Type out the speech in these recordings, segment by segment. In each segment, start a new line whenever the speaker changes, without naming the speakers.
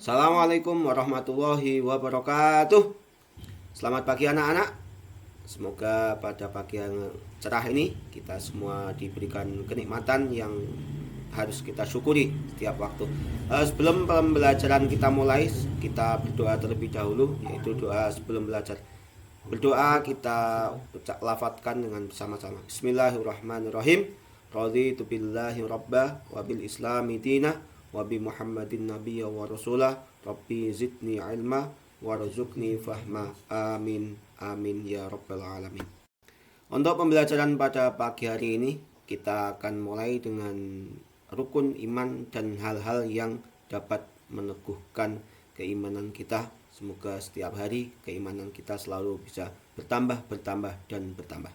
Assalamualaikum warahmatullahi wabarakatuh. Selamat pagi anak-anak. Semoga pada pagi yang cerah ini kita semua diberikan kenikmatan yang harus kita syukuri setiap waktu. Sebelum pembelajaran kita mulai, kita berdoa terlebih dahulu, yaitu doa sebelum belajar. Berdoa kita lafadzkan dengan bersama-sama. Bismillahirrahmanirrahim. Raditu billahi rabbah wa bil islami dinah wa bi Muhammadin nabiyya wa rasulah. Rabbi zidni ilma warzuqni fahma. Amin amin ya rabbal alamin. Untuk pembelajaran pada pagi hari ini kita akan mulai dengan rukun iman dan hal-hal yang dapat meneguhkan keimanan kita. Semoga setiap hari keimanan kita selalu bisa bertambah dan bertambah.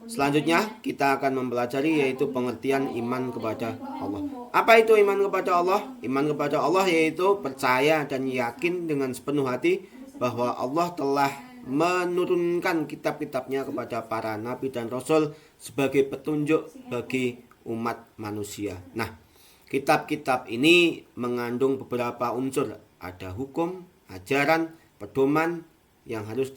Selanjutnya kita akan mempelajari yaitu pengertian iman kepada Allah. Apa itu iman kepada Allah? Iman kepada Allah yaitu percaya dan yakin dengan sepenuh hati bahwa Allah telah menurunkan kitab-kitabnya kepada para nabi dan rasul sebagai petunjuk bagi umat manusia. Nah, kitab-kitab ini mengandung beberapa unsur. Ada hukum, ajaran, pedoman yang harus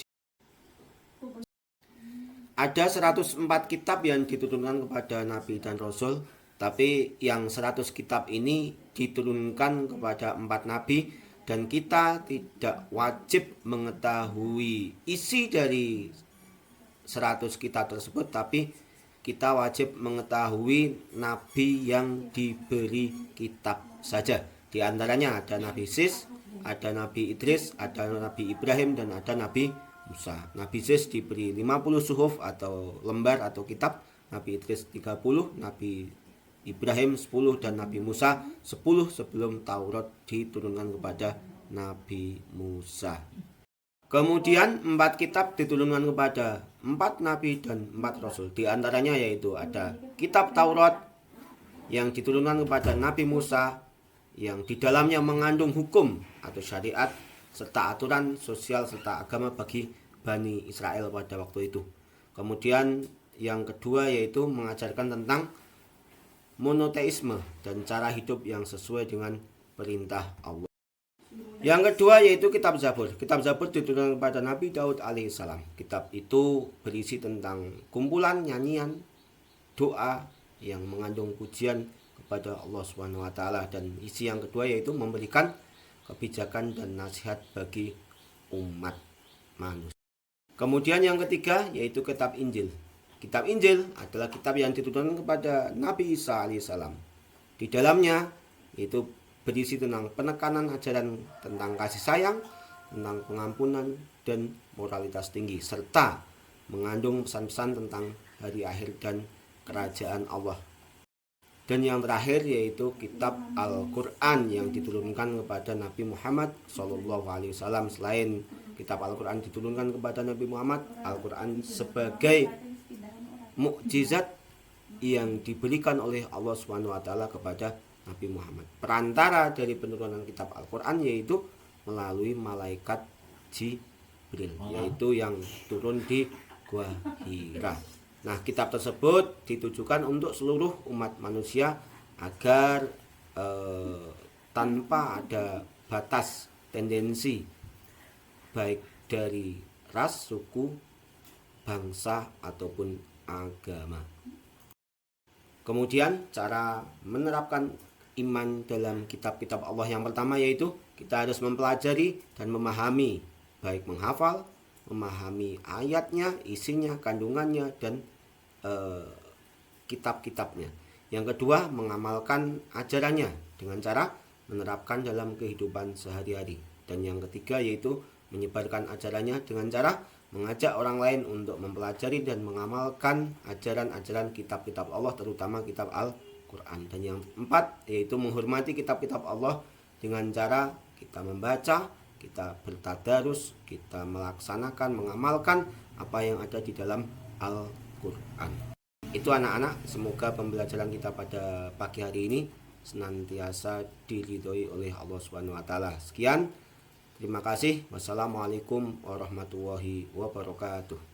ada 104 kitab yang diturunkan kepada nabi dan rasul, tapi yang 100 kitab ini diturunkan kepada 4 nabi, dan kita tidak wajib mengetahui isi dari 100 kitab tersebut, tapi kita wajib mengetahui nabi yang diberi kitab saja. Di antaranya ada Nabi Sis, ada Nabi Idris, ada Nabi Ibrahim, dan ada Nabi Musa. Nabi Sis diberi 50 suhuf atau lembar atau kitab, Nabi Idris 30, Nabi Ibrahim 10, dan Nabi Musa 10 sebelum Taurat diturunkan kepada Nabi Musa. Kemudian 4 kitab diturunkan kepada 4 nabi dan 4 rasul. Di antaranya yaitu ada kitab Taurat yang diturunkan kepada Nabi Musa, yang di dalamnya mengandung hukum atau syariat serta aturan sosial serta agama bagi Bani Israel pada waktu itu. Kemudian yang kedua yaitu mengajarkan tentang monoteisme dan cara hidup yang sesuai dengan perintah Allah. Yang kedua yaitu kitab Zabur. Kitab Zabur diturunkan kepada Nabi Daud alaihissalam. Kitab itu berisi tentang kumpulan nyanyian, doa yang mengandung pujian kepada Allah SWT, dan isi yang kedua yaitu memberikan kebijakan dan nasihat bagi umat manusia. Kemudian yang ketiga yaitu kitab Injil. Kitab Injil adalah kitab yang diturunkan kepada Nabi Isa alaihissalam. Di dalamnya itu berisi tentang penekanan ajaran tentang kasih sayang, tentang pengampunan dan moralitas tinggi, serta mengandung pesan-pesan tentang hari akhir dan kerajaan Allah. Dan yang terakhir yaitu kitab Al-Quran yang diturunkan kepada Nabi Muhammad SAW. Selain kitab Al-Quran diturunkan kepada Nabi Muhammad, Al-Quran sebagai mukjizat yang diberikan oleh Allah SWT kepada Nabi Muhammad. Perantara dari penurunan kitab Al-Quran yaitu melalui malaikat Jibril, yaitu yang turun di Gua Hira. Nah, kitab tersebut ditujukan untuk seluruh umat manusia agar tanpa ada batas tendensi baik dari ras, suku, bangsa ataupun agama. Kemudian cara menerapkan iman dalam kitab-kitab Allah yang pertama yaitu kita harus mempelajari dan memahami, baik menghafal, memahami ayatnya, isinya, kandungannya, dan kitab-kitabnya. Yang kedua, mengamalkan ajarannya dengan cara menerapkan dalam kehidupan sehari-hari. Dan yang ketiga yaitu menyebarkan ajarannya dengan cara mengajak orang lain untuk mempelajari dan mengamalkan ajaran-ajaran kitab-kitab Allah, terutama kitab Al-Quran. Dan yang keempat yaitu menghormati kitab-kitab Allah dengan cara kita membaca, kita bertadarus, kita melaksanakan, mengamalkan apa yang ada di dalam Al-Quran. Itu anak-anak, semoga pembelajaran kita pada pagi hari ini senantiasa diridhoi oleh Allah SWT. Sekian, terima kasih. Wassalamualaikum warahmatullahi wabarakatuh.